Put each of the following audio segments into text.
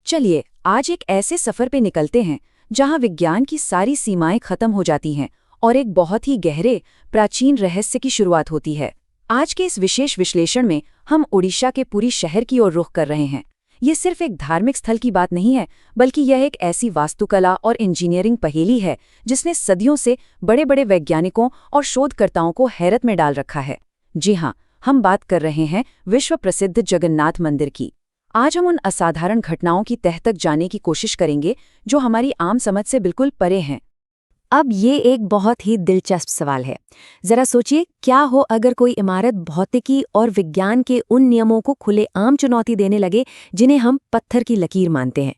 चलिए आज एक ऐसे सफर पे निकलते हैं जहां विज्ञान की सारी सीमाएं खत्म हो जाती हैं और एक बहुत ही गहरे प्राचीन रहस्य की शुरुआत होती है। आज के इस विशेष विश्लेषण में हम ओडिशा के पुरी शहर की ओर रुख कर रहे हैं। ये सिर्फ एक धार्मिक स्थल की बात नहीं है, बल्कि यह एक ऐसी वास्तुकला और इंजीनियरिंग पहेली है जिसने सदियों से बड़े बड़े वैज्ञानिकों और शोधकर्ताओं को हैरत में डाल रखा है। जी हाँ, हम बात कर रहे हैं विश्व प्रसिद्ध जगन्नाथ मंदिर की। आज हम उन असाधारण घटनाओं की तह तक जाने की कोशिश करेंगे जो हमारी आम समझ से बिल्कुल परे हैं। अब ये एक बहुत ही दिलचस्प सवाल है। जरा सोचिए, क्या हो अगर कोई इमारत भौतिकी और विज्ञान के उन नियमों को खुलेआम चुनौती देने लगे जिन्हें हम पत्थर की लकीर मानते हैं।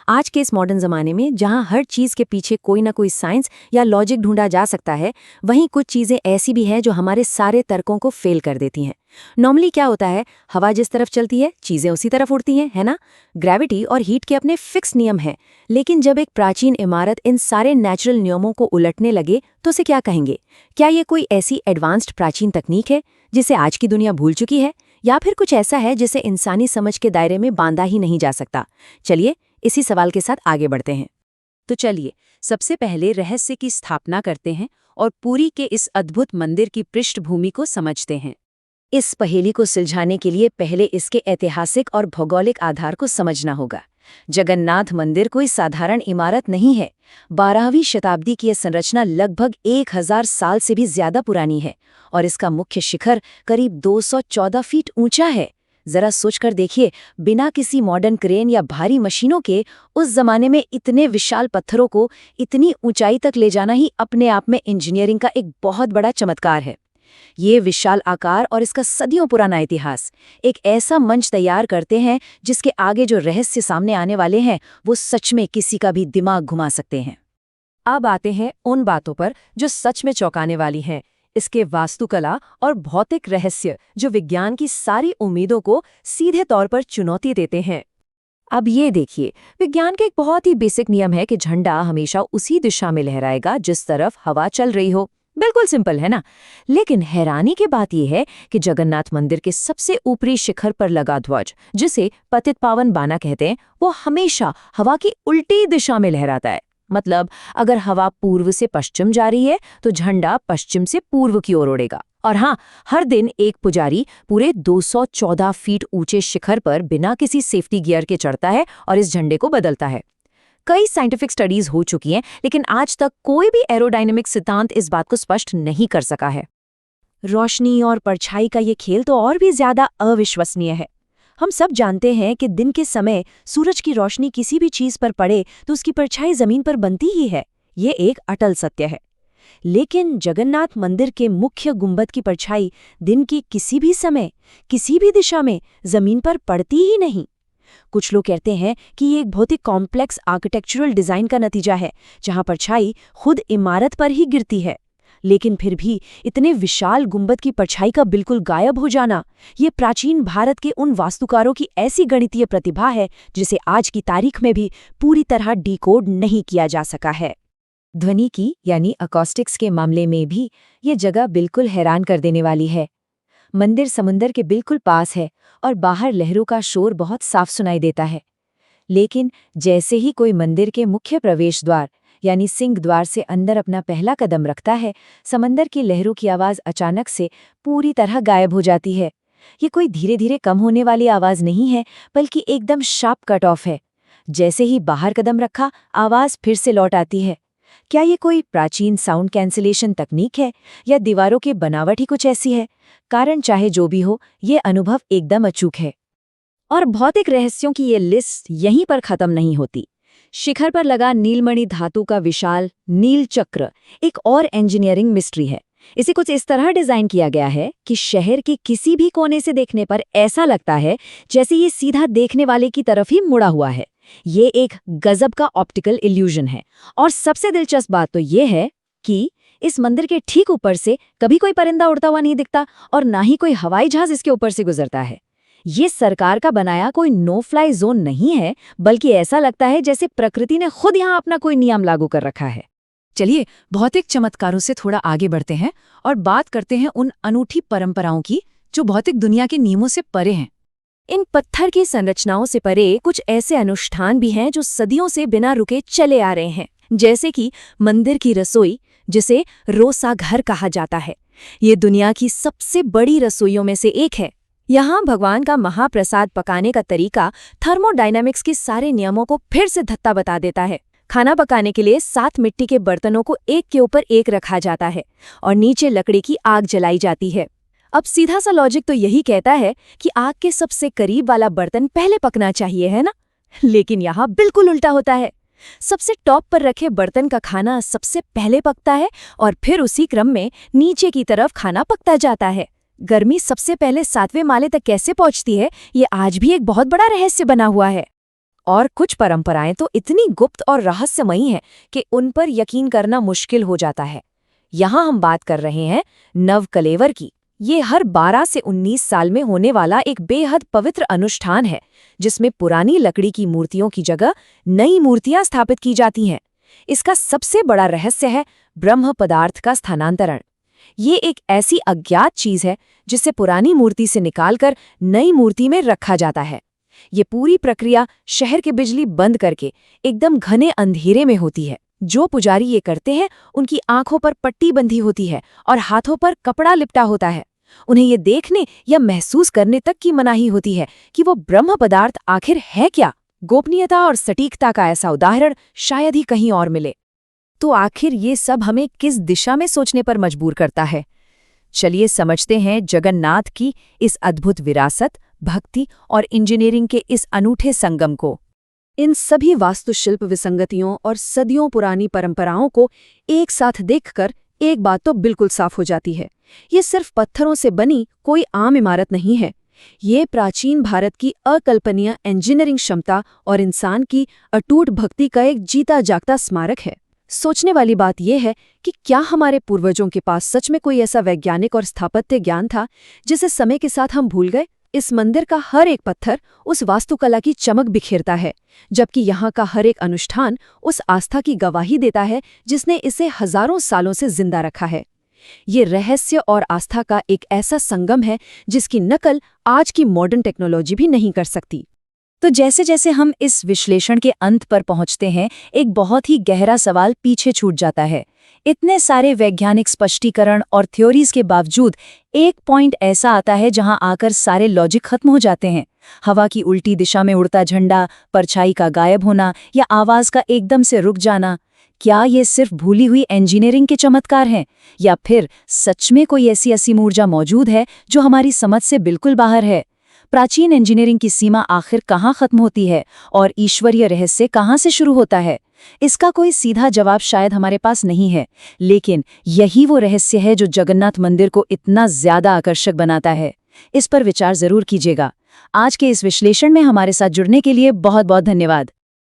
आज के इस मॉडर्न जमाने में जहां हर चीज के पीछे कोई ना कोई साइंस या लॉजिक ढूंढा जा सकता है, वहीं कुछ चीजें ऐसी भी हैं जो हमारे सारे तर्कों को फेल कर देती हैं। नॉर्मली क्या होता है, हवा जिस तरफ चलती है चीजें उसी तरफ उड़ती हैं, है ना। ग्रेविटी और हीट के अपने फिक्स नियम हैं, लेकिन जब एक प्राचीन इमारत इन सारे नेचुरल नियमों को उलटने लगे तो उसे क्या कहेंगे? क्या ये कोई ऐसी एडवांस्ड प्राचीन तकनीक है जिसे आज की दुनिया भूल चुकी है, या फिर कुछ ऐसा है जिसे इंसानी समझ के दायरे में बांधा ही नहीं जा सकता? चलिए इसी सवाल के साथ आगे बढ़ते हैं। तो चलिए सबसे पहले रहस्य की स्थापना करते हैं और पुरी के इस अद्भुत मंदिर की पृष्ठभूमि को समझते हैं। इस पहेली को सुलझाने के लिए पहले इसके ऐतिहासिक और भौगोलिक आधार को समझना होगा। जगन्नाथ मंदिर कोई साधारण इमारत नहीं है। 12वीं शताब्दी की यह संरचना लगभग 1000 साल से भी ज्यादा पुरानी है और इसका मुख्य शिखर करीब 214 फीट ऊंचा है। जरा सोचकर देखिए, बिना किसी मॉडर्न क्रेन या भारी मशीनों के उस जमाने में इतने विशाल पत्थरों को इतनी ऊंचाई तक ले जाना ही अपने आप में इंजीनियरिंग का एक बहुत बड़ा चमत्कार है। ये विशाल आकार और इसका सदियों पुराना इतिहास एक ऐसा मंच तैयार करते हैं जिसके आगे जो रहस्य सामने आने वाले हैं वो सच में किसी का भी दिमाग घुमा सकते हैं। अब आते हैं उन बातों पर जो सच में चौंकाने वाली हैं, इसके वास्तुकला और भौतिक रहस्य जो विज्ञान की सारी उम्मीदों को सीधे तौर पर चुनौती देते हैं। अब ये देखिए, विज्ञान का एक बहुत ही बेसिक नियम है कि झंडा हमेशा उसी दिशा में लहराएगा जिस तरफ हवा चल रही हो। बिल्कुल सिंपल है ना। लेकिन हैरानी की बात यह है कि जगन्नाथ मंदिर के सबसे ऊपरी शिखर पर लगा ध्वज, जिसे पतित पावन बाना कहते हैं, वो हमेशा हवा की उल्टी दिशा में लहराता है। मतलब अगर हवा पूर्व से पश्चिम जा रही है तो झंडा पश्चिम से पूर्व की ओर उड़ेगा। और हाँ, हर दिन एक पुजारी पूरे 214 फीट ऊंचे शिखर पर बिना किसी सेफ्टी गियर के चढ़ता है और इस झंडे को बदलता है। कई साइंटिफिक स्टडीज हो चुकी हैं, लेकिन आज तक कोई भी एरोडायनेमिक सिद्धांत इस बात को स्पष्ट नहीं कर सका है। रोशनी और परछाई का ये खेल तो और भी ज्यादा अविश्वसनीय है। हम सब जानते हैं कि दिन के समय सूरज की रोशनी किसी भी चीज पर पड़े तो उसकी परछाई जमीन पर बनती ही है। ये एक अटल सत्य है। लेकिन जगन्नाथ मंदिर के मुख्य गुंबद की परछाई दिन के किसी भी समय, किसी भी दिशा में जमीन पर पड़ती ही नहीं। कुछ लोग कहते हैं कि ये एक बहुत ही कॉम्प्लेक्स आर्किटेक्चरल डिजाइन का नतीजा है, जहां परछाई खुद इमारत पर ही गिरती है। लेकिन फिर भी इतने विशाल गुंबद की परछाई का बिल्कुल गायब हो जाना, ये प्राचीन भारत के उन वास्तुकारों की ऐसी गणितीय प्रतिभा है जिसे आज की तारीख में भी पूरी तरह डिकोड नहीं किया जा सका है। ध्वनि की यानी अकॉस्टिक्स के मामले में भी ये जगह बिल्कुल हैरान कर देने वाली है। मंदिर समुंदर के बिल्कुल पास है और बाहर लहरों का शोर बहुत साफ सुनाई देता है। लेकिन जैसे ही कोई मंदिर के मुख्य प्रवेश द्वार यानी सिंह द्वार से अंदर अपना पहला कदम रखता है, समंदर की लहरों की आवाज अचानक से पूरी तरह गायब हो जाती है। ये कोई धीरे धीरे कम होने वाली आवाज नहीं है, बल्कि एकदम शार्प कट ऑफ है। जैसे ही बाहर कदम रखा, आवाज फिर से लौट आती है। क्या ये कोई प्राचीन साउंड कैंसिलेशन तकनीक है या दीवारों की बनावट ही कुछ ऐसी है? कारण चाहे जो भी हो, ये अनुभव एकदम अचूक है। और भौतिक रहस्यों की ये लिस्ट यहीं पर खत्म नहीं होती। शिखर पर लगा नीलमणि धातु का विशाल नील चक्र एक और इंजीनियरिंग मिस्ट्री है। इसे कुछ इस तरह डिजाइन किया गया है कि शहर के किसी भी कोने से देखने पर ऐसा लगता है जैसे ये सीधा देखने वाले की तरफ ही मुड़ा हुआ है। ये एक गजब का ऑप्टिकल इल्यूजन है। और सबसे दिलचस्प बात तो ये है कि इस मंदिर के ठीक ऊपर से कभी कोई परिंदा उड़ता हुआ नहीं दिखता और ना ही कोई हवाई जहाज इसके ऊपर से गुजरता है। ये सरकार का बनाया कोई नो फ्लाई जोन नहीं है, बल्कि ऐसा लगता है जैसे प्रकृति ने खुद यहाँ अपना कोई नियम लागू कर रखा है। चलिए भौतिक चमत्कारों से थोड़ा आगे बढ़ते हैं और बात करते हैं उन अनूठी परंपराओं की जो भौतिक दुनिया के नियमों से परे हैं। इन पत्थर की संरचनाओं से परे कुछ ऐसे अनुष्ठान भी हैं जो सदियों से बिना रुके चले आ रहे हैं, जैसे कि मंदिर की रसोई, जिसे रोसा घर कहा जाता है। ये दुनिया की सबसे बड़ी रसोइयों में से एक है। यहाँ भगवान का महाप्रसाद पकाने का तरीका थर्मोडायनामिक्स के सारे नियमों को फिर से धत्ता बता देता है। खाना पकाने के लिए 7 मिट्टी के बर्तनों को एक के ऊपर एक रखा जाता है और नीचे लकड़ी की आग जलाई जाती है। अब सीधा सा लॉजिक तो यही कहता है कि आग के सबसे करीब वाला बर्तन पहले पकना चाहिए, है ना? लेकिन यहाँ बिल्कुल उल्टा होता है। सबसे टॉप पर रखे बर्तन का खाना सबसे पहले पकता है और फिर उसी क्रम में नीचे की तरफ खाना पकता जाता है। गर्मी सबसे पहले 7वें माले तक कैसे पहुंचती है, ये आज भी एक बहुत बड़ा रहस्य बना हुआ है। और कुछ परंपराएं तो इतनी गुप्त और रहस्यमयी हैं कि उन पर यकीन करना मुश्किल हो जाता है। यहाँ हम बात कर रहे हैं नवकलेवर की। ये हर 12 से 19 साल में होने वाला एक बेहद पवित्र अनुष्ठान है, जिसमें पुरानी लकड़ी की मूर्तियों की जगह नई मूर्तियां स्थापित की जाती हैं। इसका सबसे बड़ा रहस्य है ब्रह्म पदार्थ का स्थानांतरण। ये एक ऐसी अज्ञात चीज है जिसे पुरानी मूर्ति से निकालकर नई मूर्ति में रखा जाता है। ये पूरी प्रक्रिया शहर के बिजली बंद करके एकदम घने अंधेरे में होती है। जो पुजारी ये करते हैं उनकी आंखों पर पट्टी बंधी होती है और हाथों पर कपड़ा लिपटा होता है। उन्हें ये देखने या महसूस करने तक की मनाही होती है कि वो ब्रह्म पदार्थ आखिर है क्या। गोपनीयता और सटीकता का ऐसा उदाहरण शायद ही कहीं और मिले। तो आखिर ये सब हमें किस दिशा में सोचने पर मजबूर करता है? चलिए समझते हैं जगन्नाथ की इस अद्भुत विरासत, भक्ति और इंजीनियरिंग के इस अनूठे संगम को। इन सभी वास्तुशिल्प विसंगतियों और सदियों पुरानी परंपराओं को एक साथ देखकर एक बात तो बिल्कुल साफ हो जाती है। ये सिर्फ पत्थरों से बनी कोई आम इमारत नहीं है। ये प्राचीन भारत की अकल्पनीय इंजीनियरिंग क्षमता और इंसान की अटूट भक्ति का एक जीता जागता स्मारक है। सोचने वाली बात यह है कि क्या हमारे पूर्वजों के पास सच में कोई ऐसा वैज्ञानिक और स्थापत्य ज्ञान था जिसे समय के साथ हम भूल गए? इस मंदिर का हर एक पत्थर उस वास्तुकला की चमक बिखेरता है, जबकि यहाँ का हर एक अनुष्ठान उस आस्था की गवाही देता है जिसने इसे हजारों सालों से जिंदा रखा है। ये रहस्य और आस्था का एक ऐसा संगम है जिसकी नकल आज की मॉडर्न टेक्नोलॉजी भी नहीं कर सकती। तो जैसे जैसे हम इस विश्लेषण के अंत पर पहुंचते हैं, एक बहुत ही गहरा सवाल पीछे छूट जाता है। इतने सारे वैज्ञानिक स्पष्टीकरण और थ्योरीज के बावजूद एक पॉइंट ऐसा आता है जहां आकर सारे लॉजिक खत्म हो जाते हैं। हवा की उल्टी दिशा में उड़ता झंडा, परछाई का गायब होना या आवाज का एकदम से रुक जाना। क्या ये सिर्फ भूली हुई इंजीनियरिंग के चमत्कार हैं, या फिर सच में कोई ऐसी असीम ऊर्जा मौजूद है जो हमारी समझ से बिल्कुल बाहर है? प्राचीन इंजीनियरिंग की सीमा आखिर कहाँ खत्म होती है और ईश्वरीय रहस्य कहाँ से शुरू होता है? इसका कोई सीधा जवाब शायद हमारे पास नहीं है, लेकिन यही वो रहस्य है जो जगन्नाथ मंदिर को इतना ज्यादा आकर्षक बनाता है। इस पर विचार जरूर कीजिएगा। आज के इस विश्लेषण में हमारे साथ जुड़ने के लिए बहुत बहुत धन्यवाद।